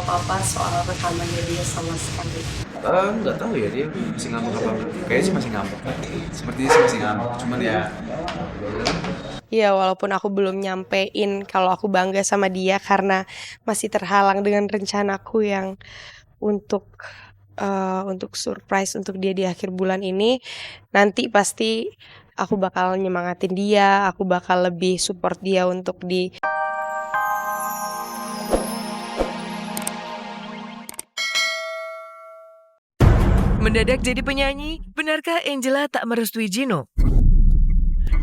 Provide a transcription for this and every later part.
apa-apa soal rekamannya dia sama sekali. Nggak tahu ya dia masih ngambek apa enggak. Kayaknya sih masih ngambek. Sepertinya sih masih ngambek. Cuman ya Iya, walaupun aku belum nyampein kalau aku bangga sama dia karena masih terhalang dengan rencanaku yang untuk untuk surprise untuk dia di akhir bulan ini, nanti pasti aku bakal nyemangatin dia, aku bakal lebih support dia untuk di. Mendadak jadi penyanyi, benarkah Angela tak merestui Gino?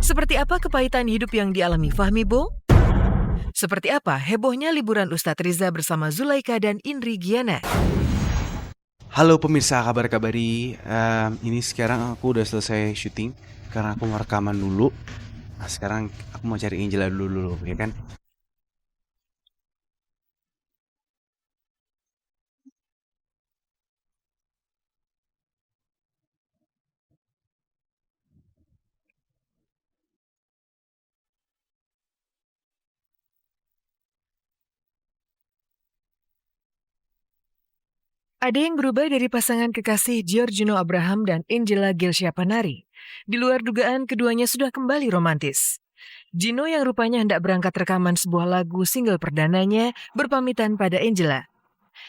Seperti apa kepahitan hidup yang dialami Fahmi Bo? Seperti apa hebohnya liburan Ustadz Riza bersama Zulaika dan Indri Giana? Halo pemirsa kabar-kabari, ini sekarang aku udah selesai syuting karena aku mau rekaman dulu. Nah, sekarang aku mau cari Angela dulu, ya kan? Ada yang berubah dari pasangan kekasih Giorgino Abraham dan Angela Gelsya Panari. Di luar dugaan, keduanya sudah kembali romantis. Gino yang rupanya hendak berangkat rekaman sebuah lagu single perdananya berpamitan pada Angela.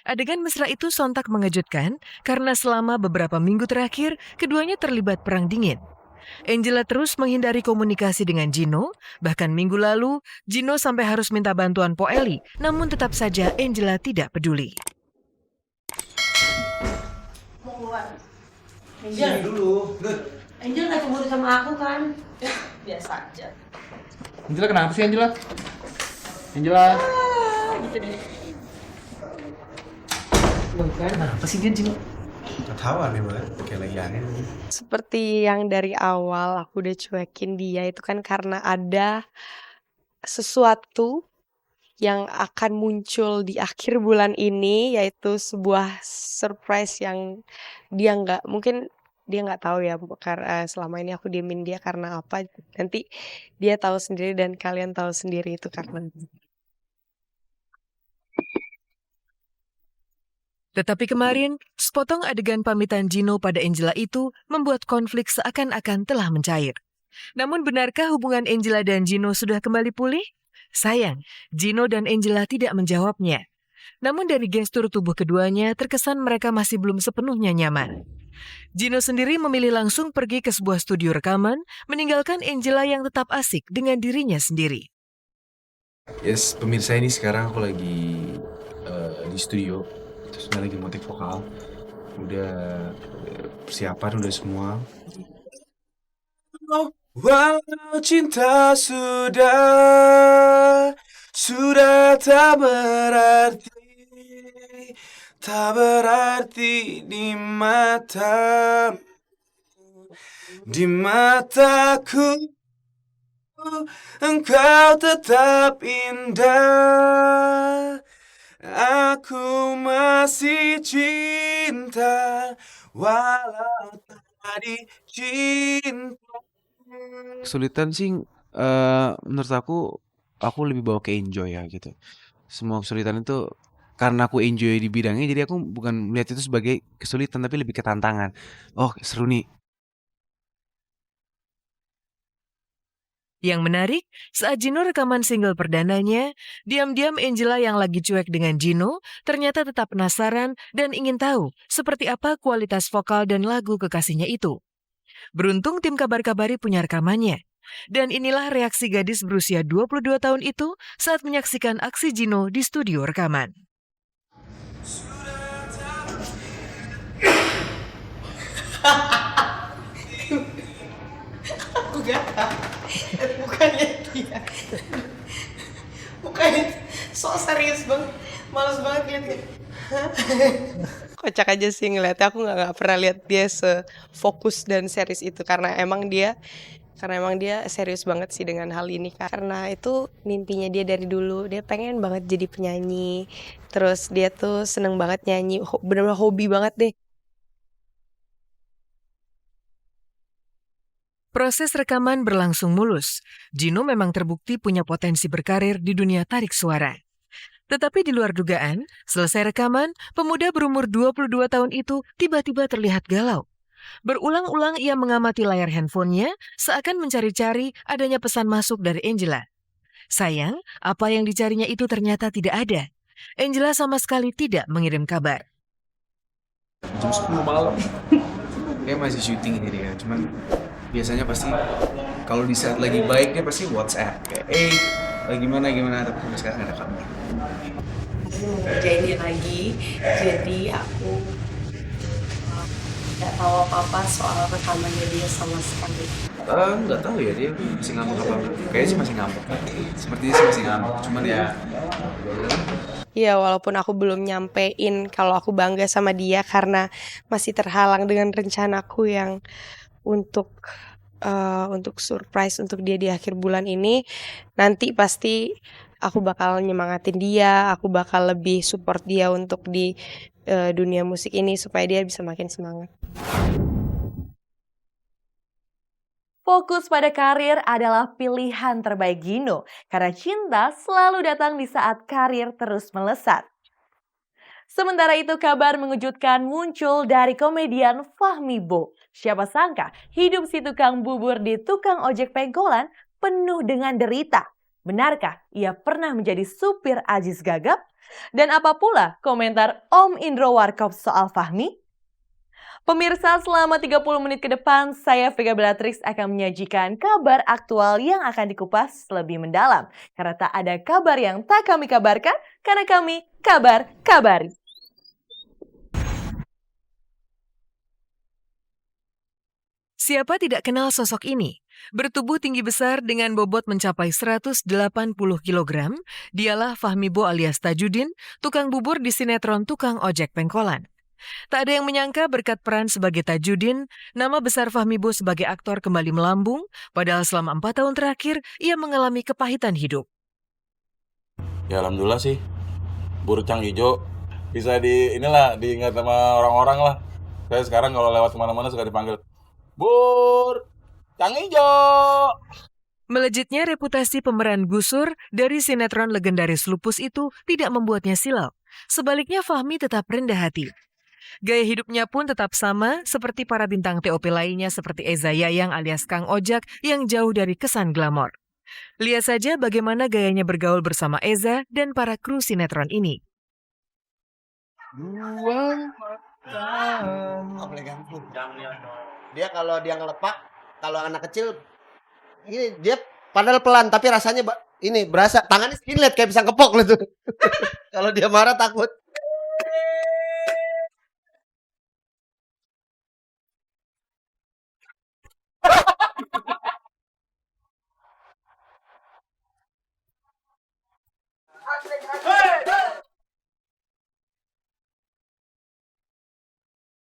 Adegan mesra itu sontak mengejutkan karena selama beberapa minggu terakhir, keduanya terlibat perang dingin. Angela terus menghindari komunikasi dengan Gino, bahkan minggu lalu, Gino sampai harus minta bantuan Po Eli, namun tetap saja Angela tidak peduli. Mau keluar. sini dulu. Angel gak cemburu sama aku kan? Biasa aja. Angela kenapa sih Angela? Angela. Gitu deh. Kenapa sih dia Gino? Gak tahu aneh banget. Kayak lagi aneh. Seperti yang dari awal aku udah cuekin dia itu kan karena ada sesuatu yang akan muncul di akhir bulan ini, yaitu sebuah surprise yang dia nggak tahu ya karena selama ini aku diemin dia karena apa, nanti dia tahu sendiri dan kalian tahu sendiri itu karena. Tetapi kemarin, sepotong adegan pamitan Gino pada Angela itu membuat konflik seakan-akan telah mencair. Namun benarkah hubungan Angela dan Gino sudah kembali pulih? Sayang, Gino dan Angela tidak menjawabnya. Namun dari gestur tubuh keduanya terkesan mereka masih belum sepenuhnya nyaman. Gino sendiri memilih langsung pergi ke sebuah studio rekaman, meninggalkan Angela yang tetap asik dengan dirinya sendiri. Yes, pemirsa ini sekarang aku lagi di studio. Terus lagi motif vokal. Udah persiapan udah semua. Walau cinta sudah tak berarti di mataku, engkau tetap indah, aku masih cinta, walau tadi cinta. Kesulitan sih, menurut aku lebih bawa ke enjoy ya gitu. Semua kesulitan itu karena aku enjoy di bidangnya, jadi aku bukan melihat itu sebagai kesulitan, tapi lebih ke tantangan. Oh seru nih. Yang menarik, saat Gino rekaman single perdananya, diam-diam Angela yang lagi cuek dengan Gino ternyata tetap penasaran dan ingin tahu seperti apa kualitas vokal dan lagu kekasihnya itu. Beruntung tim kabar-kabari punya rekamannya. Dan inilah reaksi gadis berusia 22 tahun itu saat menyaksikan aksi Gino di studio rekaman. Aku gak tahu. Bukannya dia. Bukannya sok serius banget. Males banget liatnya. Kocak aja sih ngeliatnya. Aku nggak pernah lihat dia sefokus dan serius itu karena emang dia serius banget sih dengan hal ini, karena itu mimpinya dia dari dulu. Dia pengen banget jadi penyanyi, terus dia tuh seneng banget nyanyi, bener-bener hobi banget deh. Proses rekaman berlangsung mulus. Gino memang terbukti punya potensi berkarir di dunia tarik suara. Tetapi di luar dugaan, selesai rekaman, pemuda berumur 22 tahun itu tiba-tiba terlihat galau. Berulang-ulang ia mengamati layar handphonenya seakan mencari-cari adanya pesan masuk dari Angela. Sayang, apa yang dicarinya itu ternyata tidak ada. Angela sama sekali tidak mengirim kabar. Jam 10 malam. Kayak masih syuting ini dia. Cuman biasanya pasti kalau di saat lagi baik dia pasti WhatsApp. Kayak, lagi gimana. Tapi sampai sekarang nggak ada kabar. Aku mau ngerjainnya lagi, jadi aku nggak tahu apa-apa soal rekamannya dia sama sekali. Nggak tahu ya, dia masih ngambek apa? Kayaknya sih masih ngambek. Sepertinya sih masih ngambek. Cuman ya. Ya, walaupun aku belum nyampein kalau aku bangga sama dia karena masih terhalang dengan rencanaku yang untuk surprise untuk dia di akhir bulan ini. Nanti pasti aku bakal nyemangatin dia, aku bakal lebih support dia untuk di dunia musik ini supaya dia bisa makin semangat. Fokus pada karir adalah pilihan terbaik Gino, karena cinta selalu datang di saat karir terus melesat. Sementara itu kabar mengejutkan muncul dari komedian Fahmi Bo. Siapa sangka hidup si tukang bubur di tukang ojek pengkolan penuh dengan derita. Benarkah ia pernah menjadi supir Aziz Gagap? Dan apa pula komentar Om Indro Warkop soal Fahmi? Pemirsa, selama 30 menit ke depan, saya Vega Bellatrix akan menyajikan kabar aktual yang akan dikupas lebih mendalam. Karena tak ada kabar yang tak kami kabarkan, karena kami kabar-kabari. Siapa tidak kenal sosok ini? Bertubuh tinggi besar dengan bobot mencapai 180 kg, dialah Fahmi Bo alias Tajudin, tukang bubur di sinetron Tukang Ojek Pengkolan. Tak ada yang menyangka berkat peran sebagai Tajudin, nama besar Fahmi Bo sebagai aktor kembali melambung, padahal selama 4 tahun terakhir ia mengalami kepahitan hidup. Ya alhamdulillah sih, Burcang Ijo bisa diingat sama orang-orang lah. Saya sekarang kalau lewat kemana-mana suka dipanggil Bur Cang Ijo. Melejitnya reputasi pemeran gusur dari sinetron legendaris Lupus itu tidak membuatnya silau. Sebaliknya Fahmi tetap rendah hati. Gaya hidupnya pun tetap sama seperti para bintang TOP lainnya seperti Eza Yayang alias Kang Ojak yang jauh dari kesan glamor. Lihat saja bagaimana gayanya bergaul bersama Eza dan para kru sinetron ini. Dia kalau dia ngelepak, kalau anak kecil ini dia padahal pelan tapi rasanya ini berasa tangannya skinlet kayak bisa ngepok gitu. Kalau dia marah takut.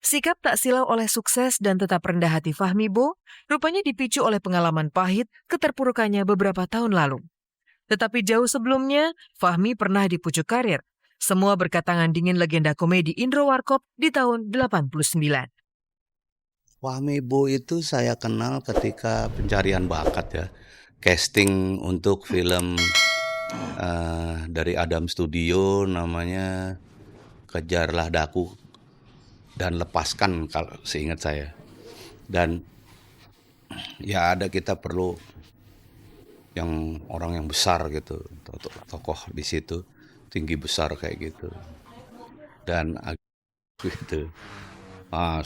Sikap tak silau oleh sukses dan tetap rendah hati Fahmi Bo rupanya dipicu oleh pengalaman pahit keterpurukannya beberapa tahun lalu. Tetapi jauh sebelumnya, Fahmi pernah di pucuk karir. Semua berkat tangan dingin legenda komedi Indro Warkop di tahun 89. Fahmi Bo itu saya kenal ketika pencarian bakat ya. Casting untuk film dari Adam Studio namanya Kejarlah Daku dan Lepaskan kalau seingat saya. Dan ya kita perlu yang orang yang besar gitu, tokoh di situ tinggi besar kayak gitu. Dan gitu.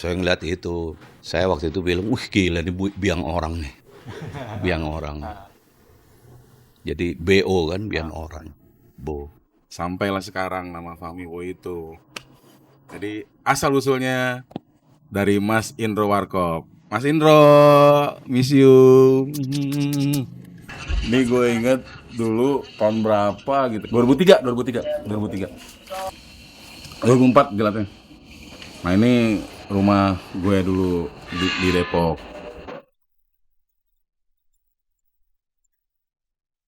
Saya ngeliat itu, saya waktu itu bilang, wih gila nih biang orang nih, biang orang. Jadi BO kan, biang orang, Bo. Sampailah sekarang nama Fahmi Bo itu. Jadi asal usulnya dari Mas Indro Warkop. Mas Indro, miss you. Ini gue inget dulu tahun berapa gitu. 2003. 2004 gelatnya. Nah ini rumah gue dulu di Depok.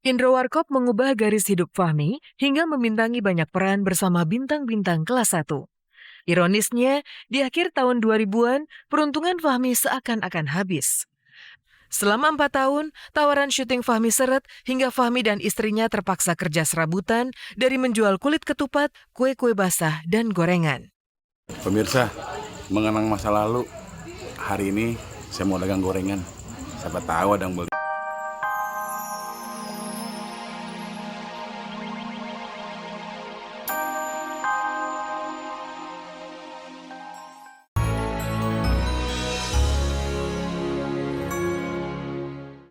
Indro Warkop mengubah garis hidup Fahmi hingga membintangi banyak peran bersama bintang-bintang kelas 1. Ironisnya, di akhir tahun 2000-an, peruntungan Fahmi seakan-akan habis. Selama 4 tahun, tawaran syuting Fahmi seret hingga Fahmi dan istrinya terpaksa kerja serabutan dari menjual kulit ketupat, kue-kue basah, dan gorengan. Pemirsa, mengenang masa lalu, hari ini saya mau dagang gorengan. Siapa tahu ada yang beli.